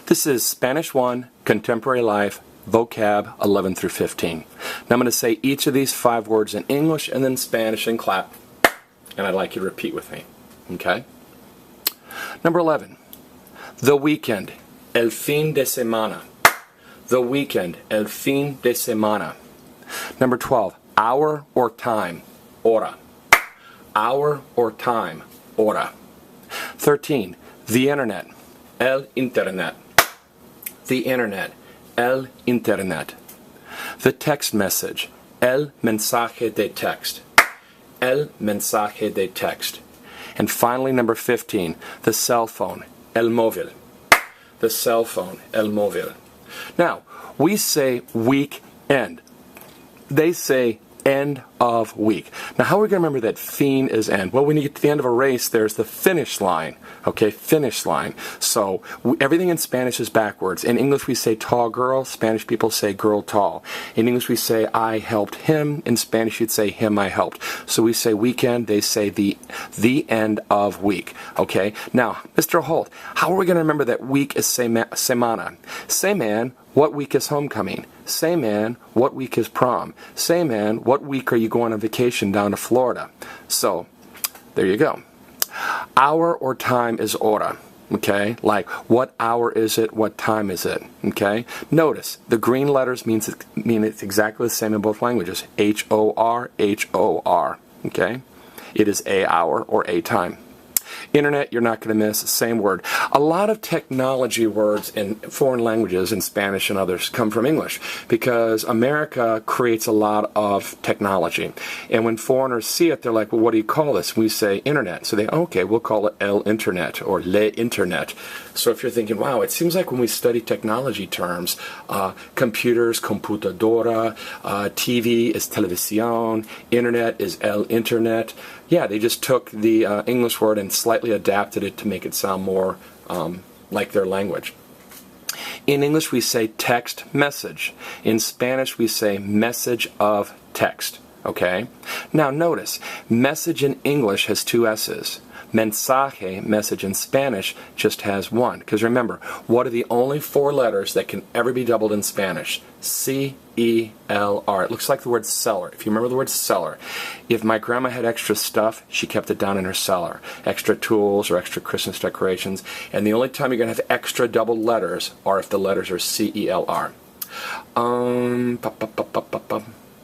This is Spanish 1, Contemporary Life, Vocab 11 through 15. Now I'm going to say each of these 5 words in English and then Spanish and clap. And I'd like you to repeat with me. Okay? Number 11. The weekend. El fin de semana. The weekend. El fin de semana. Number 12. Hour or time. Hora. Hour or time. Hora. 13. The internet. El internet. The internet. El internet. The text message. El mensaje de text. El mensaje de text. And finally, number 15. The cell phone. El movil. The cell phone. El movil. Now, we say weekend. They say end of week. Now, how are we going to remember that fin is end? Well, when you get to the end of a race, there's the finish line. Okay, finish line. So everything in Spanish is backwards. In English, we say tall girl. Spanish people say girl tall. In English, we say I helped him. In Spanish, you'd say him I helped. So we say weekend. They say the end of week. Okay. Now, Mr. Holt, how are we going to remember that week is semana? Say, man, what week is homecoming? Say, man, what week is prom? Say, man, what week are you going on vacation down to Florida? So, there you go. Hour or time is hora. Okay? Like, what hour is it? What time is it? Okay? Notice, the green letters mean it's exactly the same in both languages. H-O-R, H-O-R. Okay? It is a hour or a time. Internet, you're not going to miss, same word. A lot of technology words in foreign languages, in Spanish and others, come from English because America creates a lot of technology. And when foreigners see it, they're like, well, what do you call this? We say internet. So they, okay, we'll call it el internet or le internet. So if you're thinking, wow, it seems like when we study technology terms, computers, computadora, TV is televisión, internet is el internet. Yeah, they just took the English word and slightly adapted it to make it sound more like their language. In English, we say text message. In Spanish, we say message of text. Okay? Now notice, message in English has 2 S's. Mensaje, message in Spanish, just has 1. Because remember, what are the only 4 letters that can ever be doubled in Spanish? C-E-L-R. It looks like the word cellar. If you remember the word cellar. If my grandma had extra stuff, she kept it down in her cellar. Extra tools or extra Christmas decorations. And the only time you're going to have extra doubled letters are if the letters are C-E-L-R.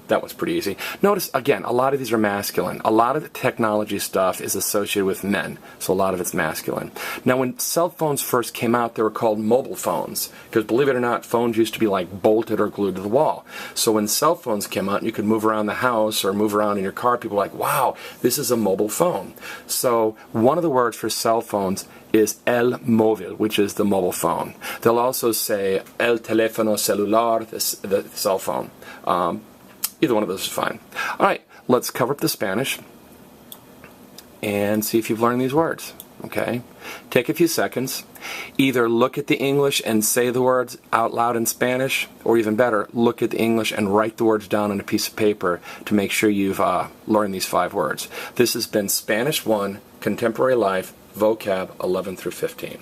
That was pretty easy. Notice, again, a lot of these are masculine. A lot of the technology stuff is associated with men, so a lot of it's masculine. Now, when cell phones first came out, they were called mobile phones, because believe it or not, phones used to be like bolted or glued to the wall. So when cell phones came out and you could move around the house or move around in your car, people were like, wow, this is a mobile phone. So one of the words for cell phones is el movil, which is the mobile phone. They'll also say el teléfono celular, the cell phone. Either one of those is fine. All right, let's cover up the Spanish and see if you've learned these words. Okay? Take a few seconds. Either look at the English and say the words out loud in Spanish, or even better, look at the English and write the words down on a piece of paper to make sure you've learned these 5 words. This has been Spanish 1, Contemporary Life, Vocab 11 through 15.